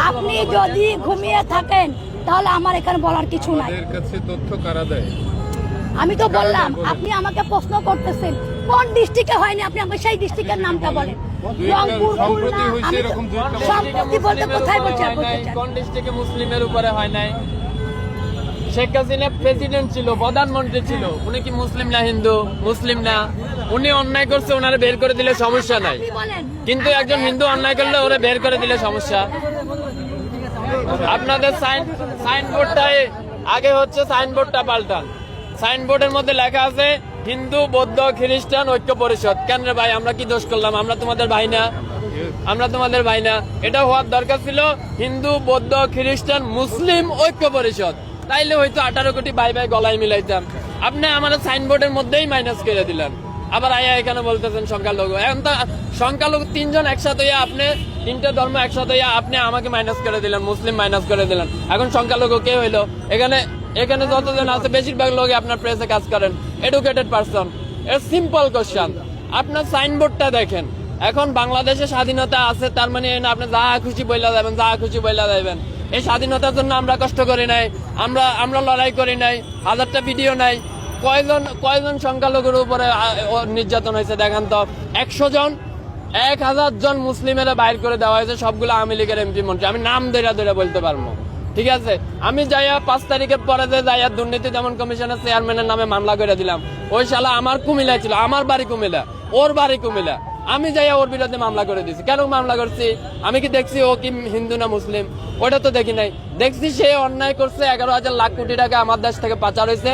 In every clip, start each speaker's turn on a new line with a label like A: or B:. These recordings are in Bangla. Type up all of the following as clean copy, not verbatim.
A: আপনি যদি ঘুমিয়ে থাকেন তাহলে আমার এখানে বলার কিছু নাই।
B: তথ্য কারা দেয়?
A: আমি তো বললাম, আপনি আমাকে প্রশ্ন করতেছেন কোন ডিস্ট্রিক্টে হয়নি, আপনি আমাকে সেই ডিস্ট্রিক্টের নামটা বলেন। রংপুর, খুলনা, সম্প্রতি বলতে কোথায় বলছেন?
C: কোন ডিস্ট্রিক্টে মুসলিমের উপরে হয় নাই? শেখ হাসিনা প্রেসিডেন্ট ছিল, প্রধানমন্ত্রী ছিল, উনি কি মুসলিম না হিন্দু? মুসলিম না। উনি অন্যায় করছে, ওনারে বের করে দিলে সমস্যা নাই, কিন্তু একজন হিন্দু অন্যায় করলে ওরা বের করে দিলে সমস্যা। আপনাদের সাইনবোর্ডটাই আগে হচ্ছে, সাইনবোর্ডটা পাল্টান। সাইনবোর্ডের মধ্যে লেখা আছে হিন্দু বৌদ্ধ খ্রিস্টান ঐক্য পরিষদ। কেন রে ভাই, আমরা কি দোষ করলাম? আমরা তোমাদের ভাই না? আমরা তোমাদের ভাই না? এটা হওয়ার দরকার ছিল হিন্দু বৌদ্ধ খ্রিস্টান মুসলিম ঐক্য পরিষদ, তাইলে হয়তো 18 কোটি ভাই ভাই গলায় মিলাইতাম। আপনি আমাদের সাইনবোর্ডের মধ্যেই মাইনাস করে দিলেন, আবার আয়া এখানে বলতেছেন সংখ্যালঘু। এখন তো সংখ্যালঘু তিনজন একসাথে হইয়া, আপনি তিনটা ধর্ম একসাথে হইয়া আপনি আমাকে মাইনাস করে দিলেন, মুসলিম মাইনাস করে দিলেন। এখন সংখ্যালঘু কে হইলো? এখানে এখানে যতজন আছে বেশিরভাগ লোক আপনার প্রেসে কাজ করেন, এডুকেটেড পারসন। এর সিম্পল কোশ্চেন, আপনার সাইনবোর্ডটা দেখেন। এখন বাংলাদেশে স্বাধীনতা আছে, তার মানে আপনি যা খুশি বইলা যাবেন, যা খুশি বইলা যাবেন। এই স্বাধীনতার জন্য আমরা কষ্ট করি নাই, আমরা লড়াই করি নাই, হাজারটা ভিডিও নাই। কয়জন সংখ্যালঘুর উপরে নির্যাতন হয়েছে দেখান তো? 100 জন, 1000 জন মুসলিমেরা বাইর করে দেওয়া হয়েছে, সবগুলো আওয়ামী লীগের এমপি মন্ত্রী। আমি নাম ধরে বলতে পারবো, ঠিক আছে? আমি যাইয়া 5 তারিখের পরে যে যাইয়া দুর্নীতি দমন কমিশনের চেয়ারম্যানের নামে মামলা করে দিলাম। ওই শালা আমার কুমিল্লা ছিল, আমার বাড়ি কুমিল্লা, ওর বাড়ি কুমিল্লা। আমি যাইয়া ওর বিরুদ্ধে মামলা করে দিয়েছি। কেন মামলা করছি? আমি কি দেখছি ও কি হিন্দু না মুসলিম? ওটা তো দেখি নাই। দেখছি সে অন্যায় করছে, 11,000 লাখ কোটি টাকা আমার দেশ থেকে পাচার হয়েছে,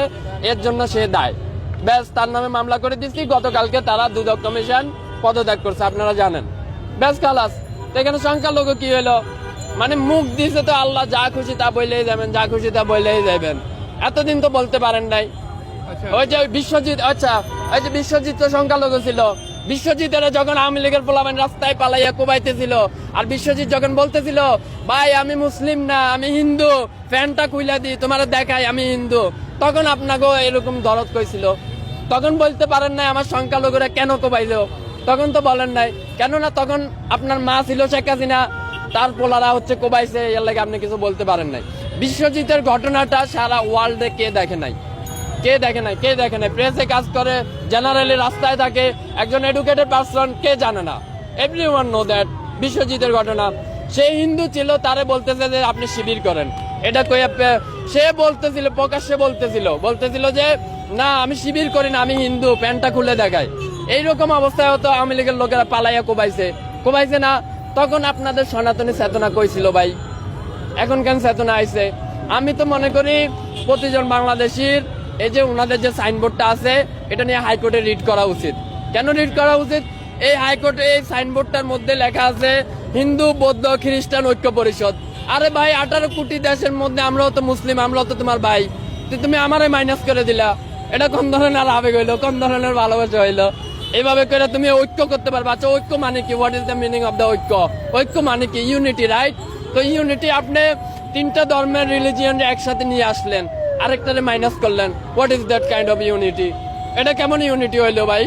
C: এর জন্য সে দায়। ব্যাস, তার নামে মামলা করে দিচ্ছি। গতকালকে তারা দুদক কমিশন পদত্যাগ করছে, আপনারা জানেন। ব্যাস, খালাস। এখানে সংখ্যালঘু কি হলো? মানে মুখ দিছে তো আল্লাহ, যা খুশি তা বললেই যাবেন, যা খুশি তা বললেই যাবেন। এতদিন তো বলতে পারেন নাই। ওই যে বিশ্বজিৎ, আচ্ছা ওই যে বিশ্বজিৎ তো সংখ্যালঘু ছিল। বিশ্বজিতের যখন আওয়ামী লীগের পোলাপান রাস্তায় পালাইয়া কোবাইতেছিল, আর বিশ্বজিৎ যখন বলতেছিল ভাই আমি মুসলিম না আমি হিন্দু, ফ্যানটা খুইলা দি তোমার দেখাই আমি হিন্দু, তখন আপনাকে এরকম দরদ কইছিল। তখন বলতে পারেন নাই আমার সংখ্যালঘুরা কেন কোবাইলো? তখন তো বলেন নাই। কেননা তখন আপনার মা ছিল শেখ হাসিনা, তার পোলারা হচ্ছে কোবাইছে, এর লাগে আপনি কিছু বলতে পারেন নাই। বিশ্বজিতের ঘটনাটা সারা ওয়ার্ল্ডে কে দেখে নাই? কে দেখে নাই? কে দেখে নাই? প্রেসে কাজ করে, জেনারেলি রাস্তায় থাকে, একজন এডুকেটেড পারসন, কে জানে না? Everyone know that. বিশ্বজিতের ঘটনা, সে হিন্দু ছিল, তারে বলতেছে যে আপনি শিবির করেন। এটা কই সে বলতেছিল, প্রকাশ্যে বলতেছিল যে না আমি শিবির করি না, আমি হিন্দু, প্যান্টটা খুলে দেখায়। এইরকম অবস্থায় হতো আওয়ামী লীগের লোকেরা পালাইয়া কোবাইছে না? তখন আপনাদের সনাতনী চেতনা কইছিল ভাই, এখন কেন চেতনা আইছে? আমি তো মনে করি প্রতিজন বাংলাদেশির এই যে ওনাদের যে সাইনবোর্ডটা আছে, এটা নিয়ে হাইকোর্টে রিট করা উচিত। কেন রিট করা উচিত? এই হাইকোর্টে এই সাইনবোর্ডটার মধ্যে লেখা আছে হিন্দু বৌদ্ধ খ্রিস্টান ঐক্য পরিষদ। আরে ভাই, 18 কোটি দেশের মধ্যে আমরাও তো মুসলিম, আমরাও তো তোমার ভাই, তুমি আমারে মাইনাস করে দিলা। এটা কোন ধরনের আবেগ হইলো? কোন ধরনের ভালোবাসা হইলো? এইভাবে করে তুমি ঐক্য করতে পারবে? আচ্ছা, ঐক্য মানে কি? What is the meaning of the ঐক্য? ঐক্য মানে কি? Unity, right? তো ইউনিটি, আপনি 3টা ধর্মের রিলিজিয়ন একসাথে নিয়ে আসলেন, আরেকটারে মাইনাস করলেন। What is that kind of unity? এটা কেমন ইউনিটি হইলো ভাই?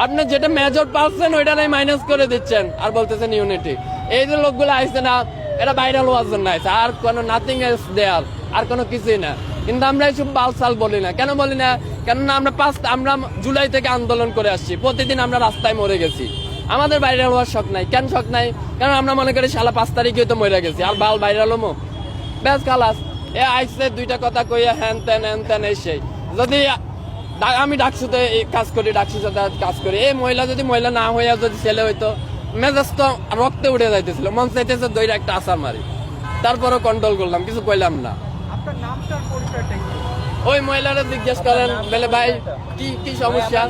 C: আপনি যেটা মেজর পাচ্ছেন ওইটারে মাইনাস করে দিচ্ছেন আর বলতেছেন ইউনিটি। এই যে লোকগুলো আইসে না, এটা ভাইরাল হওয়ার জন্য আইসে, আর কোনো নাথিং এলস দেয়ার, আর কোনো কিছুই না। কিন্তু আমরা এইসব বালসাল বলি না। কেন বলি না? কেননা আমরা জুলাই থেকে আন্দোলন করে আসছি, প্রতিদিন আমরা রাস্তায় মরে গেছি। আমাদের ভাইরাল হওয়ার শখ নাই। কেন শখ নাই? কারণ আমরা মনে করি শালা 5 তারিখে তো মরে গেছি, আর বাল ভাইরাল হমো। ব্যাস, খালাস। এ আইসে 2টা কথা কইয়া হ্যান তেন এসে, যদি আমি ডাকসুতে কাজ করি, এই মহিলা যদি মহিলা না হইয়া যদি ছেলে হইতো, মেজাজ তো রক্তে উঠে যাইতেছিল, মন চাইতেছে দইরা একটা আসার মারি। তারপরও কন্ট্রোল করলাম, কিছু কইলাম না। ওই মহিলারা জিজ্ঞেস করেন বলে ভাই কি সমস্যা?